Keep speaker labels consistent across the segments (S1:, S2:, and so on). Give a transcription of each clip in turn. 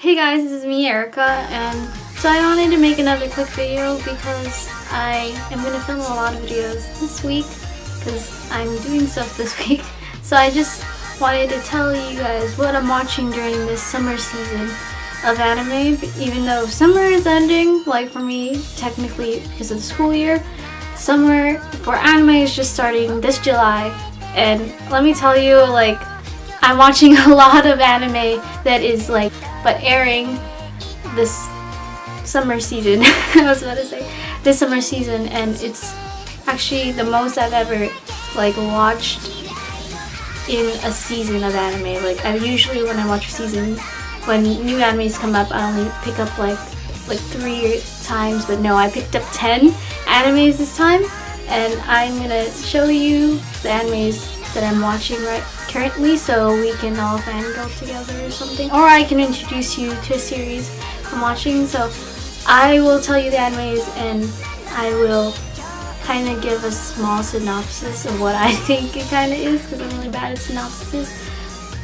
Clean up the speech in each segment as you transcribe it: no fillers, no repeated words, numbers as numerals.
S1: Hey guys, this is me, Erica, and so I wanted to make another quick video because I am going to film a lot of videos this week because I'm doing stuff this week. So I just wanted to tell you guys what I'm watching during this summer season of anime, even though summer is ending, like for me, technically because of the school year. Summer for anime is just starting this July, and let me tell you, like, I'm watching a lot of anime that is like but airing this summer season. I was about to say this summer season, and it's actually the most I've ever like watched in a season of anime. Like I usually, when I watch a season, when new animes come up, I only pick up like 3 times, but no, I picked up 10 animes this time, and I'm gonna show you the animes that I'm watching currently, so we can all fangirl together or something. Or I can introduce you to a series I'm watching. So I will tell you the animes, and I will kind of give a small synopsis of what I think it kind of is, because I'm really bad at synopsis.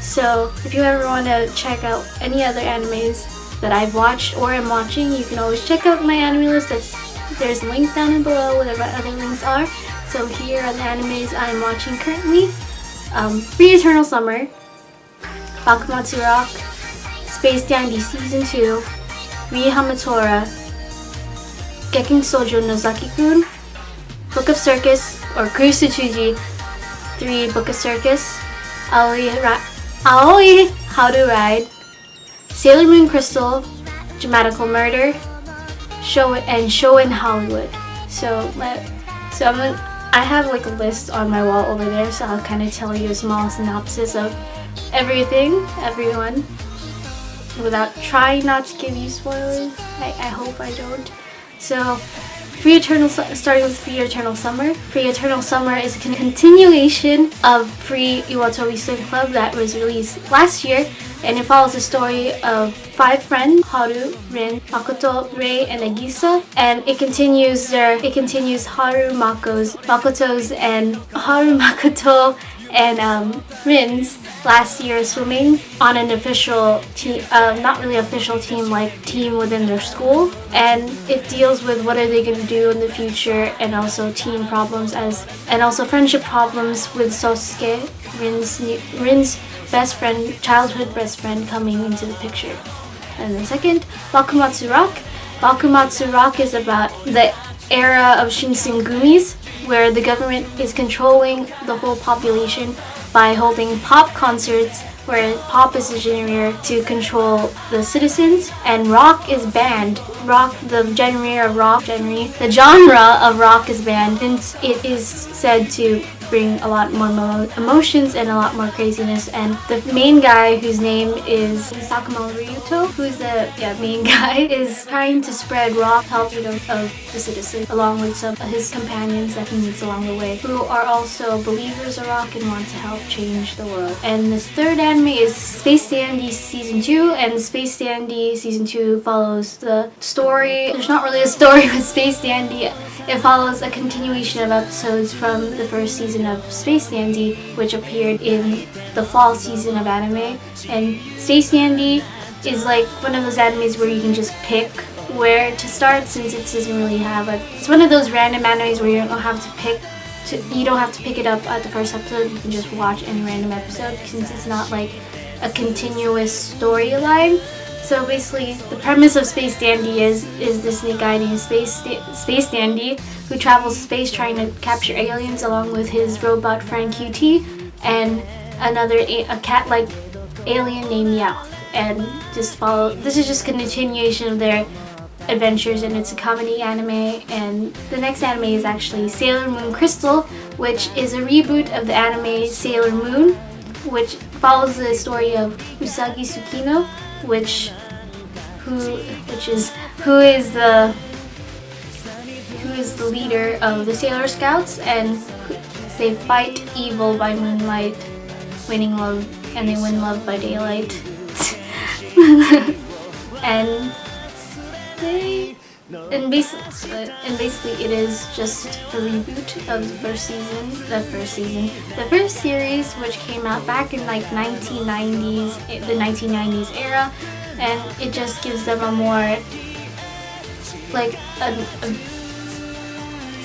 S1: So if you ever want to check out any other animes that I've watched or am watching, you can always check out my anime list. There's a link down below, whatever other links are. So here are the animes I'm watching currently. Free Eternal Summer, Bakumatsu Rock, Space Dandy Season 2, Rie Hamatora, Gekkan Shoujo Nozaki-kun, Book of Circus, or Kurusuchuji 3 Book of Circus, Aoi How to Ride, Sailor Moon Crystal, Dramatical Murder, Show in Hollywood. I have like a list on my wall over there, so I'll kind of tell you a small synopsis of everyone, without trying not to give you spoilers. I hope I don't. So, starting with Free Eternal Summer. Free Eternal Summer is a continuation of Free Iwatobi Swim Club that was released last year, and it follows the story of 5 friends: Haru, Rin, Makoto, Rei, and Nagisa, and it continues Makoto and Rin's last year swimming on an official team, not really official team, like team within their school, and it deals with what are they going to do in the future, and also team problems and also friendship problems with Sosuke, Rin's best friend, childhood best friend, coming into the picture. And the second, Bakumatsu Rock. Bakumatsu Rock is about the era of Shinsengumis, where the government is controlling the whole population by holding pop concerts, where pop is the genre to control the citizens, and rock is banned. The genre of rock is banned, since it is said to bring a lot more emotions and a lot more craziness. And the main guy, whose name is Sakamoto Ryuto, who's the main guy, is trying to spread rock, help of the citizens, along with some of his companions that he meets along the way, who are also believers of rock and want to help change the world. And this third anime is Space Dandy Season 2, and Space Dandy Season 2 follows the story. There's not really a story with Space Dandy. It follows a continuation of episodes from the first season of Space Dandy, which appeared in the fall season of anime. And Space Dandy is like one of those animes where you can just pick where to start, since it doesn't really have it's one of those random animes where you don't have to pick it up at the first episode. You can just watch any random episode, since it's not like a continuous storyline. So basically, the premise of Space Dandy is this guy named Space Dandy, who travels space trying to capture aliens along with his robot friend QT and a cat-like alien named Meowth. And this is just a continuation of their adventures, and it's a comedy anime. And the next anime is actually Sailor Moon Crystal, which is a reboot of the anime Sailor Moon, which follows the story of Usagi Tsukino, who is the leader of the Sailor Scouts, and they fight evil by moonlight, winning love, and they win love by daylight. and basically it is just the reboot of the first series, which came out back in like the 1990s era, and it just gives them a more like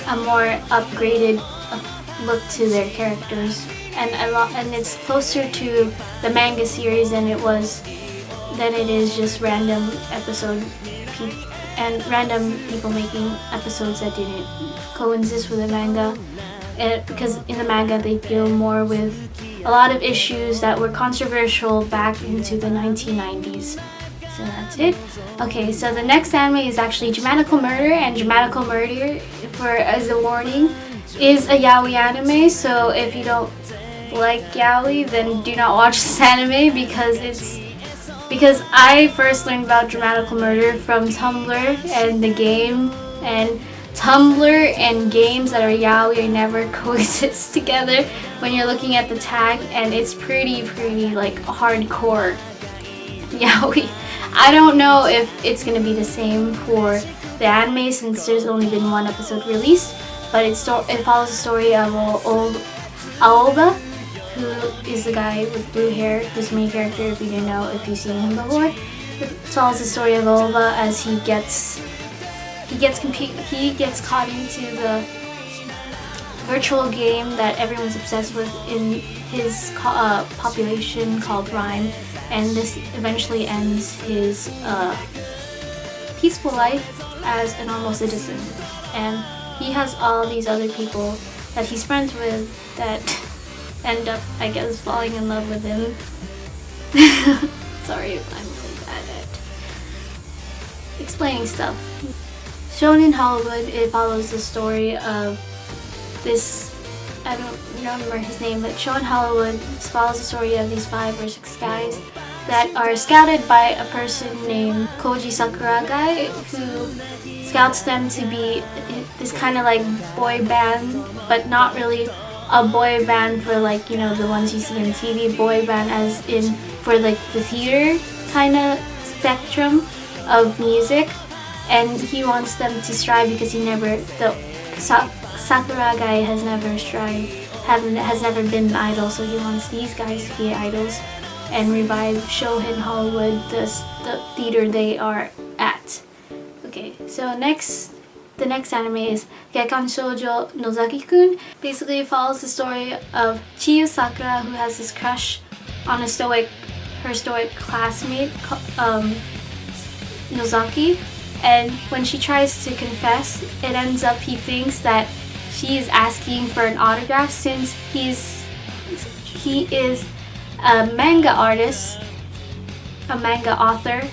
S1: a more upgraded look to their characters, and it's closer to the manga series than it is just random people making episodes that didn't coexist with the manga. Because in the manga they deal more with a lot of issues that were controversial back into the 1990s. So that's it. Okay, so the next anime is actually Dramatical Murder, and Dramatical Murder, as a warning, is a yaoi anime. So if you don't like yaoi, then do not watch this anime because I first learned about Dramatical Murder from Tumblr and the game, and Tumblr and games that are yaoi never coexist together when you're looking at the tag, and it's pretty like hardcore yaoi. I don't know if it's gonna be the same for the anime since there's only been one episode released, but it follows the story of Aoba, who is the guy with blue hair, who's the main character if you didn't know, if you've seen him before. It tells the story of Aoba as he gets caught into the virtual game that everyone's obsessed with in his population called Rhyme, and this eventually ends his peaceful life as a normal citizen. And he has all these other people that he's friends with that end up, I guess, falling in love with him. Sorry if I'm really bad at explaining stuff. Shonen Hollywood, it follows the story of this, I don't remember his name, but Shonen Hollywood follows the story of these 5 or 6 guys that are scouted by a person named Koji Sakurai, who scouts them to be this kind of like boy band, but not really a boy band for like, you know, the ones you see on TV, boy band as in for like the theater kind of spectrum of music. And he wants them to strive because Sakurai guy has never has never been an idol, so he wants these guys to be idols and revive Shonen Hollywood, the theater they are at. Okay, so the next anime is Gekkan Shojo Nozaki-kun. Basically, it follows the story of Chiyu Sakura, who has this crush on her stoic classmate, Nozaki. And when she tries to confess, it ends up he thinks that she is asking for an autograph since he is a manga artist, a manga author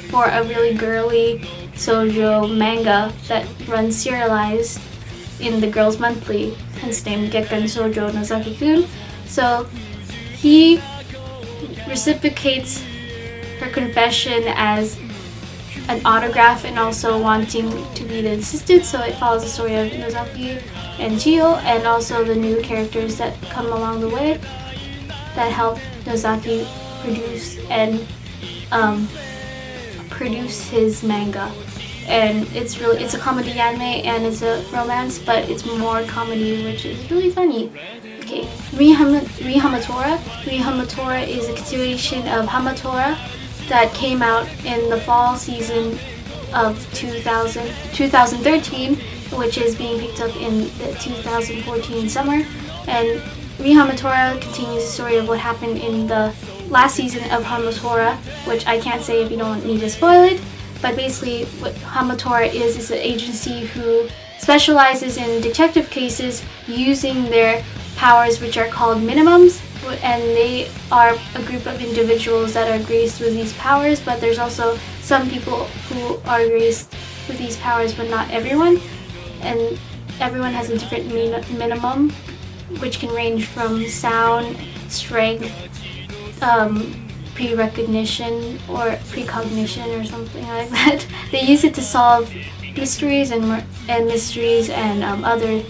S1: for a really girly shoujo manga that runs serialized in the Girls Monthly, hence named Gekkan Shoujo Nozaki-kun. So he reciprocates her confession as an autograph and also wanting to be the assistant, so it follows the story of Nozaki and Chiyo and also the new characters that come along the way that help Nozaki produce his manga. And it's a comedy anime and it's a romance, but it's more comedy, which is really funny. Okay, Ri Hamatora is a continuation of Hamatora that came out in the fall season of 2013, which is being picked up in the 2014 summer. And Ri Hamatora continues the story of what happened in the last season of Hamatora, which I can't say if you don't need to spoil it. But basically, what Hamatora is an agency who specializes in detective cases using their powers, which are called minimums. And they are a group of individuals that are graced with these powers, but there's also some people who are graced with these powers, but not everyone. And everyone has a different minimum, which can range from sound, strength, pre-recognition or precognition or something like that. They use it to solve mysteries and other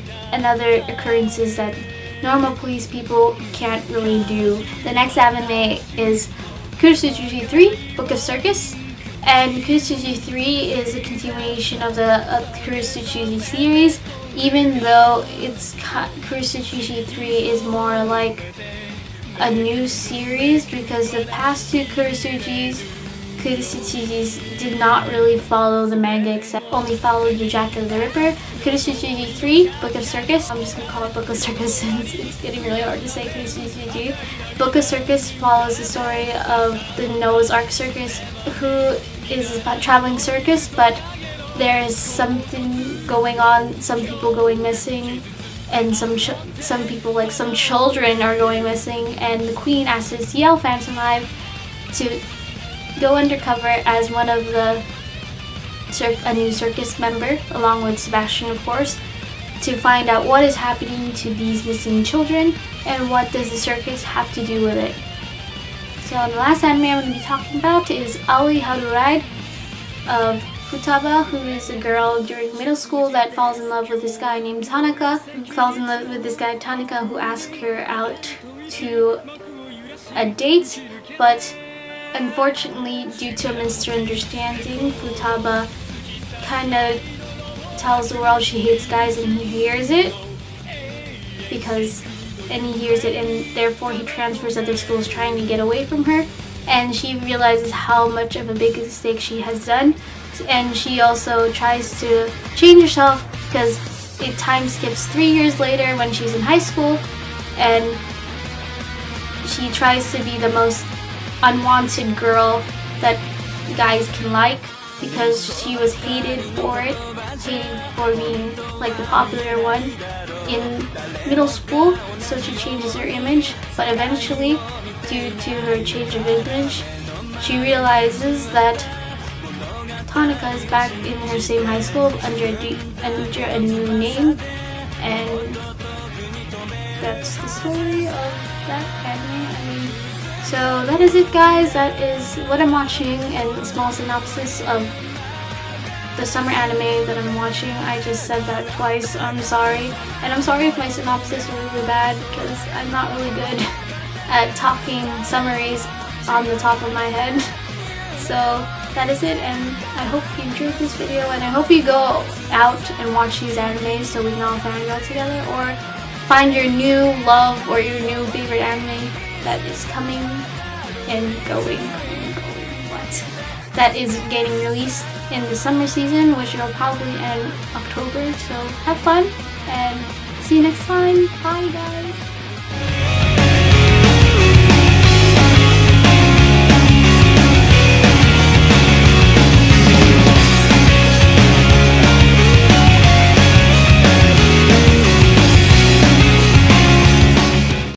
S1: occurrences that normal police people can't really do. The next anime is Kurosuchi 3, Book of Circus. And Kurosuchi 3 is a continuation of the Kurosuchi series, even though Kurosuchi 3 is more like a new series because the past two Kurosuchis Kuroshichijis did not really follow the manga except only followed the Jack of the Ripper. Kuroshichiji 3, Book of Circus. I'm just gonna call it Book of Circus since it's getting really hard to say Kuroshichiji. Book of Circus follows the story of the Noah's Ark Circus, who is a traveling circus, but there is something going on, some people going missing, and some people, like some children, are going missing, and the queen asks this Yale Phantom Live to go undercover as one of a new circus member, along with Sebastian, of course, to find out what is happening to these missing children and what does the circus have to do with it. So the last anime I'm going to be talking about is Ali How to Ride of Futaba, who is a girl during middle school that falls in love with this guy named Tanaka, who asks her out to a date, but unfortunately, due to a misunderstanding, Futaba kind of tells the world she hates guys, and he hears it, and therefore he transfers other schools trying to get away from her, and she realizes how much of a big mistake she has done, and she also tries to change herself because it time skips 3 years later when she's in high school, and she tries to be the most unwanted girl that guys can like because she was hated for being like the popular one in middle school, so she changes her image, but eventually, due to her change of image, she realizes that Tanaka is back in her same high school under a new name, and that's the story of that anime. So that is it, guys. That is what I'm watching and a small synopsis of the summer anime that I'm watching. I just said that twice. I'm sorry. And I'm sorry if my synopsis was really bad because I'm not really good at talking summaries on the top of my head. So that is it, and I hope you enjoyed this video, and I hope you go out and watch these animes so we can all fangirl together, or find your new love or your new favorite anime that is coming and going, that is getting released in the summer season, which will probably end October. So have fun and see you next time. Bye, guys.